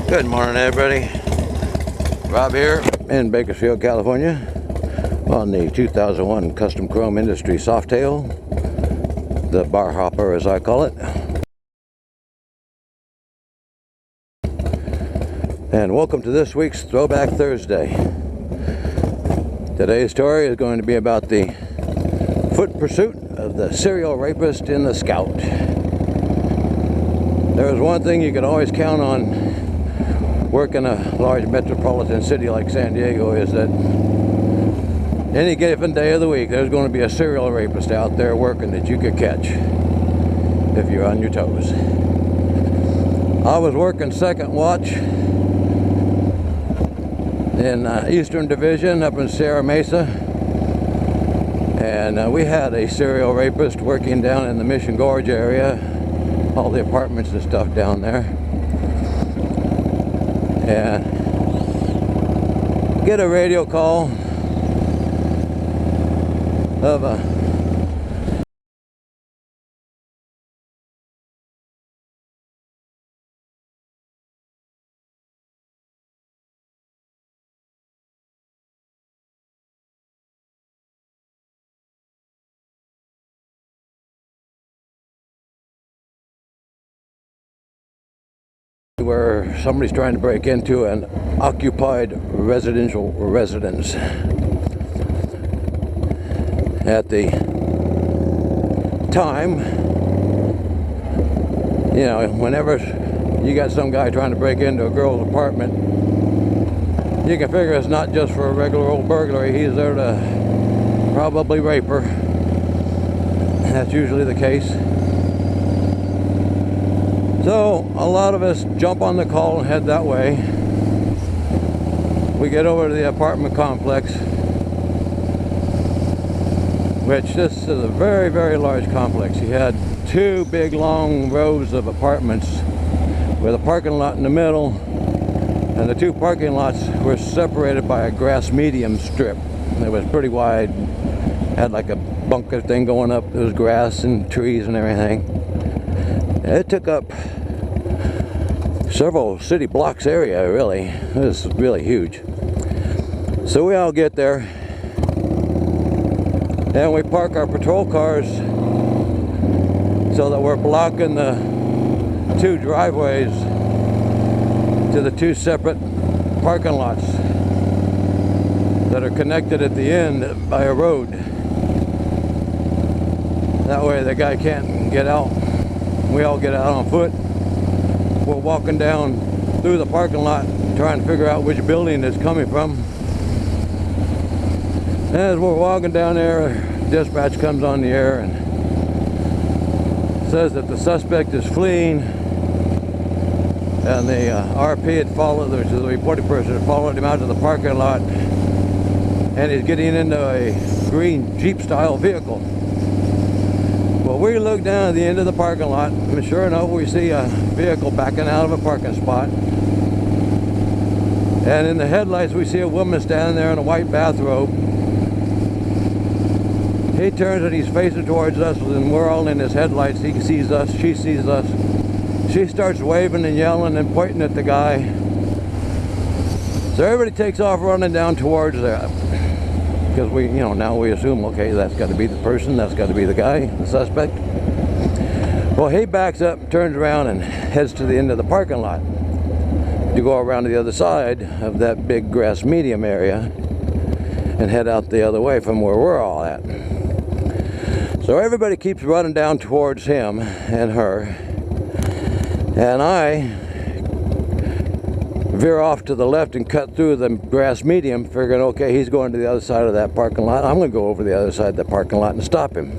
Good morning, everybody. Rob here in Bakersfield, California, on the 2001 Custom Chrome Industry Softail, the bar hopper as I call it. And welcome to this week's Throwback Thursday. Today's story is going to be about the foot pursuit of the serial rapist in the Scout. There was one thing you could always count on working a large metropolitan city like San Diego, is that any given day of the week there's going to be a serial rapist out there working that you could catch if you're on your toes. I was working second watch in Eastern Division up in Sierra Mesa, and we had a serial rapist working down in the Mission Gorge area, all the apartments and stuff down there. And get a radio call of a where somebody's trying to break into an occupied residential residence. At the time, you know, whenever you got some guy trying to break into a girl's apartment, you can figure it's not just for a regular old burglary. He's there to probably rape her. That's usually the case. So a lot of us jump on the call and head that way. We get over to the apartment complex, which this is a very, very large complex. You had two big long rows of apartments with a parking lot in the middle, and the two parking lots were separated by a grass medium strip. It was pretty wide, had like a bunker thing going up. There was grass and trees and everything. It took up several city blocks area, really. It was really huge. So we all get there and we park our patrol cars so that we're blocking the two driveways to the two separate parking lots that are connected at the end by a road. That way the guy can't get out. We all get out on foot. We're walking down through the parking lot trying to figure out which building it's coming from. As we're walking down there, dispatch comes on the air and says that the suspect is fleeing, and the RP had followed, which is the reporting person, had followed him out to the parking lot, and he's getting into a green Jeep style vehicle. Well, we look down at the end of the parking lot, and sure enough, we see a vehicle backing out of a parking spot. And in the headlights, we see a woman standing there in a white bathrobe. He turns and he's facing towards us, and we're all in his headlights. He sees us, she sees us. She starts waving and yelling and pointing at the guy. So everybody takes off running down towards that. Because we, you know, now we assume, okay, that's got to be the person, that's got to be the guy, the suspect. Well, he backs up, turns around, and heads to the end of the parking lot to go around to the other side of that big grass medium area and head out the other way from where we're all at. So everybody keeps running down towards him and her, and I veer off to the left and cut through the grass medium, figuring, okay, he's going to the other side of that parking lot. I'm going to go over the other side of the parking lot and stop him.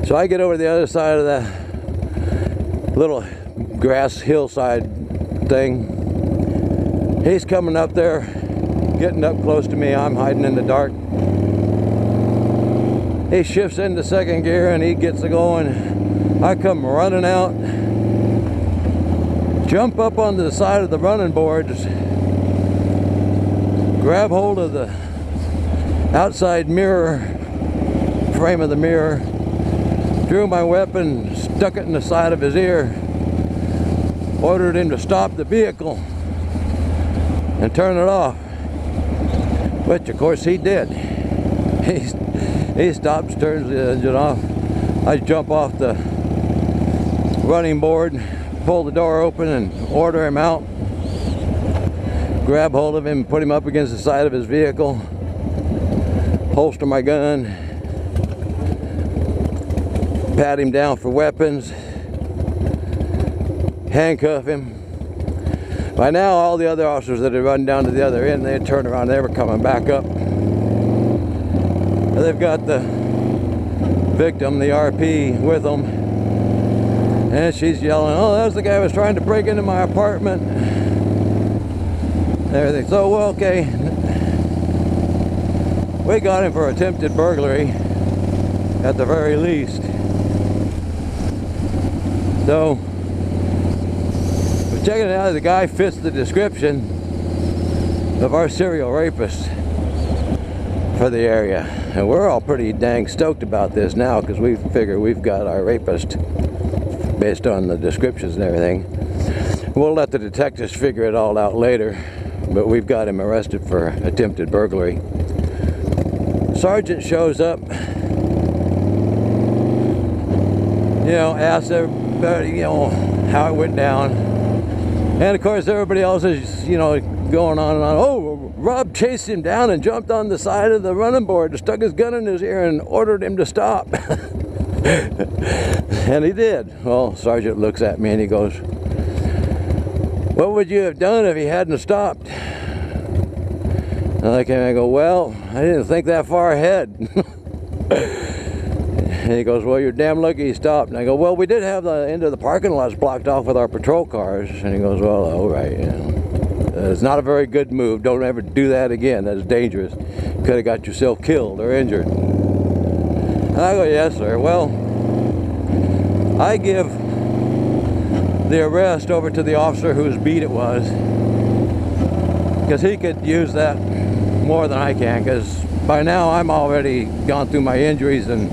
So I get over to the other side of the little grass hillside thing. He's coming up there, getting up close to me. I'm hiding in the dark. He shifts into second gear and he gets going. I come running out, jump up onto the side of the running boards, grab hold of the outside mirror, frame of the mirror, drew my weapon, stuck it in the side of his ear, ordered him to stop the vehicle and turn it off, which of course he did. He stops, turns the engine off. I jump off the running board, pull the door open and order him out, grab hold of him, put him up against the side of his vehicle, holster my gun, pat him down for weapons, handcuff him. By now, all the other officers that had run down to the other end, they had turned around, they were coming back up. They've got the victim, the RP, with them, and she's yelling, "Oh, that's the guy who was trying to break into my apartment." And everything. So, well, okay, we got him for attempted burglary at the very least. So, we're checking it out. The guy fits the description of our serial rapist for the area, and we're all pretty dang stoked about this now because we figure we've got our rapist based on the descriptions and everything. We'll let the detectives figure it all out later, but we've got him arrested for attempted burglary. Sergeant shows up, you know, asks everybody, you know, how it went down, and of course everybody else is, you know, going on and on. Oh, Rob chased him down and jumped on the side of the running board, stuck his gun in his ear and ordered him to stop. And he did. Well, Sergeant looks at me and he goes, "What would you have done if he hadn't stopped?" And I go, "Well, I didn't think that far ahead." And he goes, "Well, you're damn lucky he stopped." And I go, "Well, we did have the end of the parking lots blocked off with our patrol cars." And he goes, "Well, all right, you know. It's not a very good move. Don't ever do that again. That's dangerous. Could have got yourself killed or injured." And I go, "Yes, sir." Well, I give the arrest over to the officer whose beat it was, because he could use that more than I can, because by now I'm already gone through my injuries and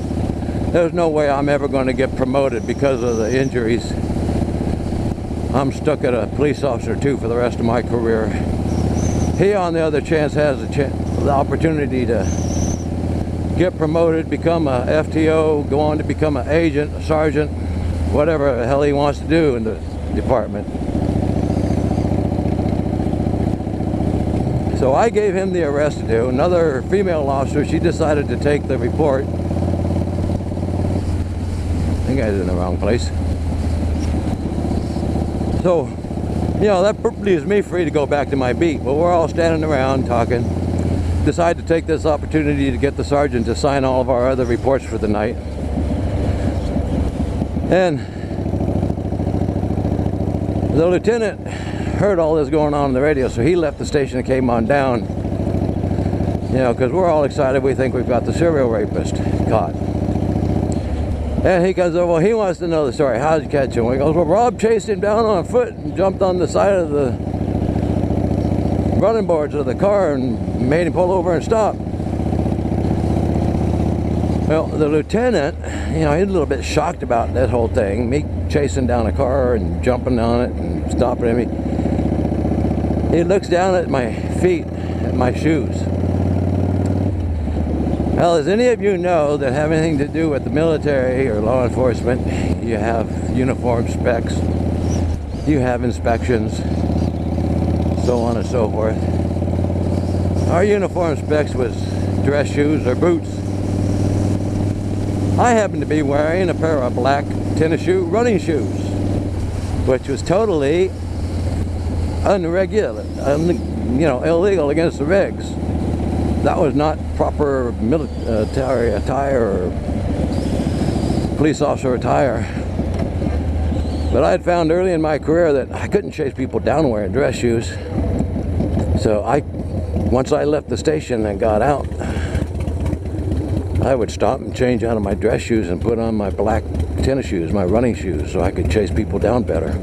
there's no way I'm ever going to get promoted because of the injuries. I'm stuck at a police officer too for the rest of my career. He, on the other chance, has the opportunity to get promoted, become a FTO, go on to become an agent, a sergeant, whatever the hell he wants to do in the department. So I gave him the arrest to do. Another female officer, she decided to take the report. I think I was in the wrong place. So, you know, that leaves me free to go back to my beat. Well, we're all standing around talking. Decide to take this opportunity to get the sergeant to sign all of our other reports for the night. And the lieutenant heard all this going on the radio, so he left the station and came on down. You know, because we're all excited. We think we've got the serial rapist caught. And he comes over, well, he wants to know the story. How did you catch him? He goes, well, Rob chased him down on foot and jumped on the side of the running boards of the car and made him pull over and stop. Well, the lieutenant, you know, he's a little bit shocked about that whole thing, me chasing down a car and jumping on it and stopping him. He looks down at my feet, at my shoes. Well, as any of you know that have anything to do with the military or law enforcement, you have uniform specs, you have inspections, so on and so forth. Our uniform specs was dress shoes or boots. I happened to be wearing a pair of black tennis shoe running shoes, which was totally unregular, you know, illegal against the regs. That was not proper military attire or police officer attire. But I had found early in my career that I couldn't chase people down wearing dress shoes. So once I left the station and got out, I would stop and change out of my dress shoes and put on my black tennis shoes, my running shoes, so I could chase people down better.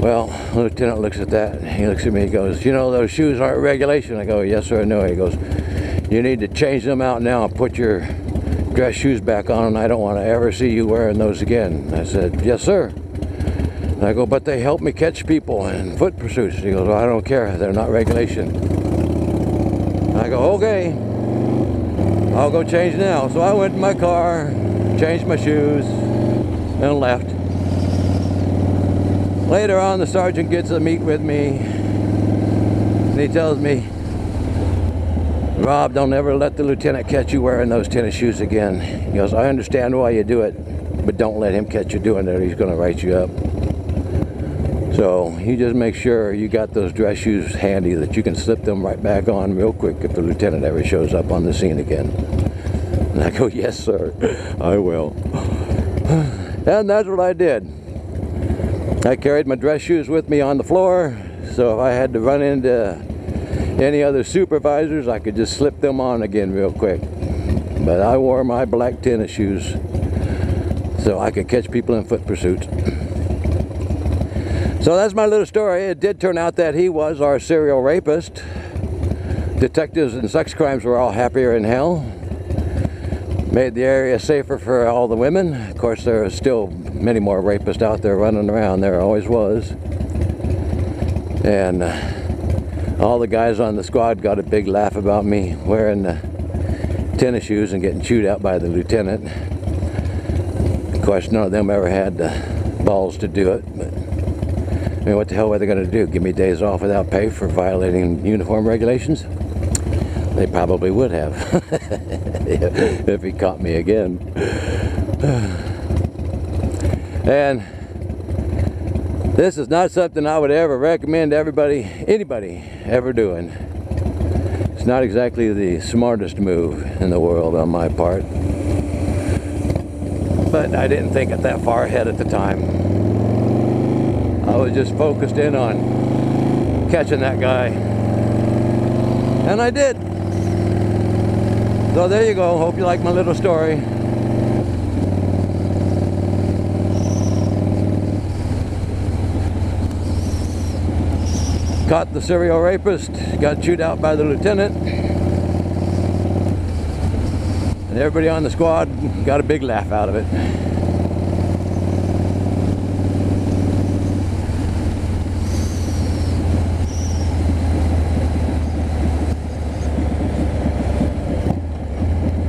Well, the lieutenant looks at that, he looks at me, he goes, you know, those shoes aren't regulation. I go, yes sir, no. He goes, you need to change them out now and put your dress shoes back on, and I don't want to ever see you wearing those again. I said, yes sir. And I go, but they help me catch people in foot pursuits. He goes, well, I don't care. They're not regulation. And I go, okay. I'll go change now. So I went to my car, changed my shoes, and left. Later on, the sergeant gets to meet with me, and he tells me, Rob, don't ever let the lieutenant catch you wearing those tennis shoes again. He goes, I understand why you do it, but don't let him catch you doing it or he's going to write you up. So you just make sure you got those dress shoes handy that you can slip them right back on real quick if the lieutenant ever shows up on the scene again. And I go, yes, sir, I will. And that's what I did. I carried my dress shoes with me on the floor, so if I had to run into any other supervisors, I could just slip them on again real quick. But I wore my black tennis shoes so I could catch people in foot pursuits. So that's my little story. It did turn out that he was our serial rapist. Detectives and sex crimes were all happier in hell. Made the area safer for all the women. Of course, there are still many more rapists out there running around. There always was. And all the guys on the squad got a big laugh about me wearing the tennis shoes and getting chewed out by the lieutenant. Of course, none of them ever had the balls to do it. But I mean, what the hell were they going to do? Give me days off without pay for violating uniform regulations? They probably would have if he caught me again. And this is not something I would ever recommend anybody ever doing. It's not exactly the smartest move in the world on my part. But I didn't think it that far ahead at the time. I was just focused in on catching that guy. And I did. So there you go. Hope you like my little story. Caught the serial rapist, got chewed out by the lieutenant, and everybody on the squad got a big laugh out of it.